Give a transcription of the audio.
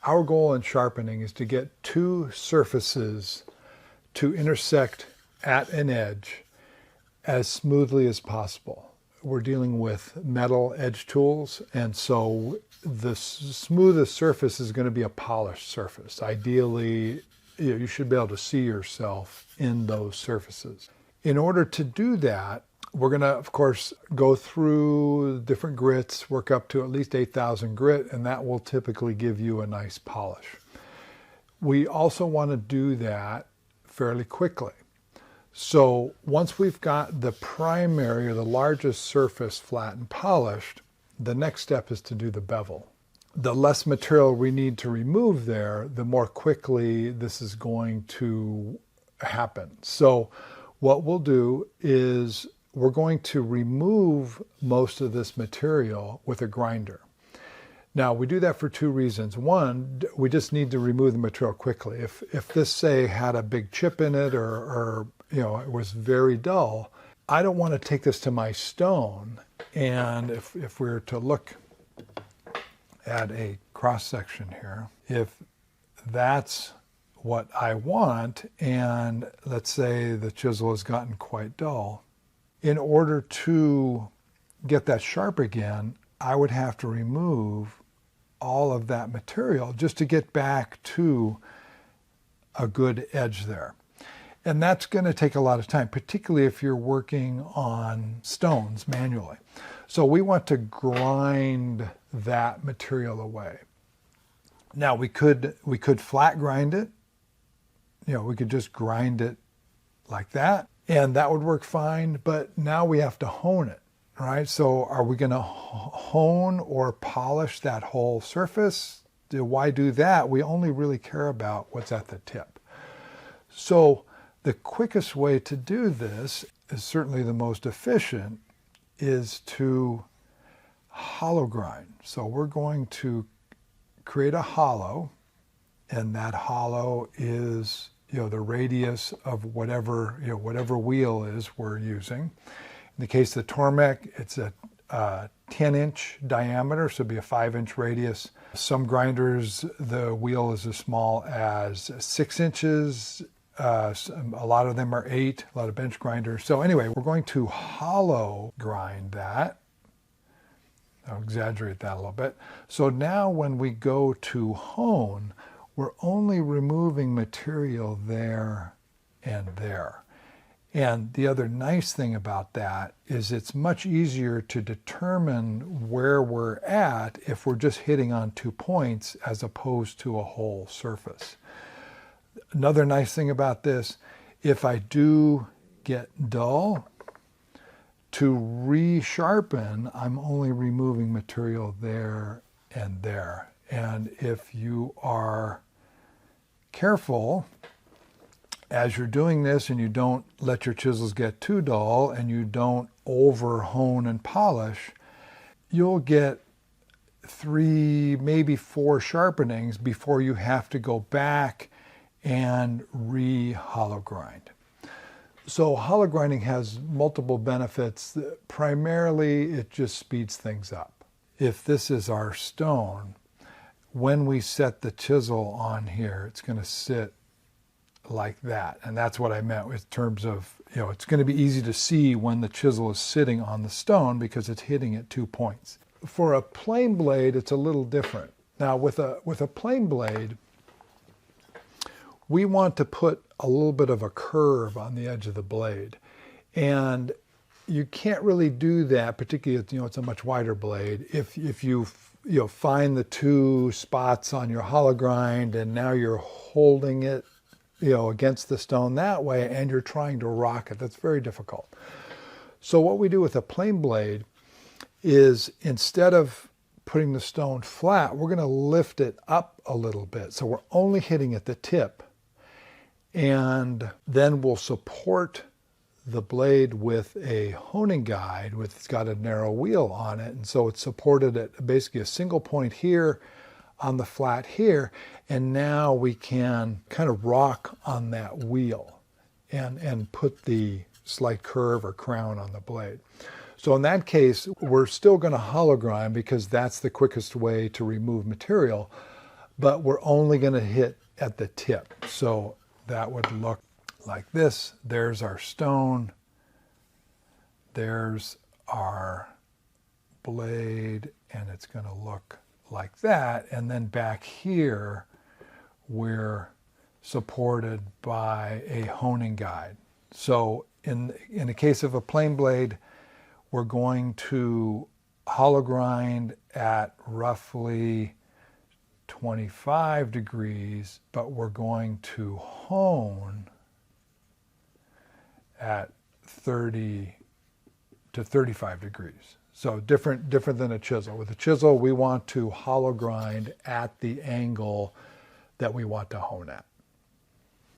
Our goal in sharpening is to get two surfaces to intersect at an edge as smoothly as possible. We're dealing with metal edge tools, and so the smoothest surface is going to be a polished surface. Ideally, you should be able to see yourself in those surfaces. In order to do that, we're going to, of course, go through different grits, work up to at least 8,000 grit, and that will typically give you a nice polish. We also want to do that fairly quickly. So once we've got the primary or the largest surface flat and polished, the next step is to do the bevel. The less material we need to remove there, the more quickly this is going to happen. So what we'll do is we're going to remove most of this material with a grinder. Now, we do that for two reasons. One, we just need to remove the material quickly. If this, say, had a big chip in it or it was very dull, I don't want to take this to my stone. And if we were to look at a cross section here, if that's what I want, and let's say the chisel has gotten quite dull, in order to get that sharp again, I would have to remove all of that material just to get back to a good edge there. And that's going to take a lot of time, particularly if you're working on stones manually. So we want to grind that material away. Now we could flat grind it. We could just grind it like that, and that would work fine. But now we have to hone it, right? So are we going to hone or polish that whole surface? Why do that? We only really care about what's at the tip. So the quickest way to do this, is certainly the most efficient, is to hollow grind. So we're going to create a hollow, and that hollow is the radius of whatever wheel is we're using. In the case of the Tormek, it's a 10-inch diameter, so it'd be a 5-inch radius. Some grinders, the wheel is as small as 6 inches. A lot of them are 8, a lot of bench grinders. So anyway, we're going to hollow grind that. I'll exaggerate that a little bit. So now when we go to hone, we're only removing material there and there. And the other nice thing about that is it's much easier to determine where we're at if we're just hitting on 2 points as opposed to a whole surface. Another nice thing about this, if I do get dull, to resharpen, I'm only removing material there and there. And if you are careful as you're doing this and you don't let your chisels get too dull and you don't over hone and polish, you'll get 3, maybe 4 sharpenings before you have to go back and re-hollow grind. So hollow grinding has multiple benefits. Primarily, it just speeds things up. If this is our stone, when we set the chisel on here, it's going to sit like that. And that's what I meant in terms of, it's going to be easy to see when the chisel is sitting on the stone because it's hitting at 2 points. For a plain blade, it's a little different. Now, with a plain blade, we want to put a little bit of a curve on the edge of the blade. And you can't really do that, particularly if it's a much wider blade, if you find the 2 spots on your hollow grind and now you're holding it against the stone that way and you're trying to rock it. That's very difficult. So what we do with a plain blade is instead of putting the stone flat, we're going to lift it up a little bit. So we're only hitting at the tip. And then we'll support the blade with a honing guide it's got a narrow wheel on it. And so it's supported at basically a single point here on the flat here. And now we can kind of rock on that wheel and put the slight curve or crown on the blade. So in that case, we're still going to hollow grind because that's the quickest way to remove material. but we're only going to hit at the tip. So that would look like this. There's our stone. There's our blade, and it's going to look like that. And then back here, we're supported by a honing guide. So in the case of a plain blade, we're going to hollow grind at roughly 25 degrees, but we're going to hone at 30 to 35 degrees. So different than a chisel. With a chisel, we want to hollow grind at the angle that we want to hone at.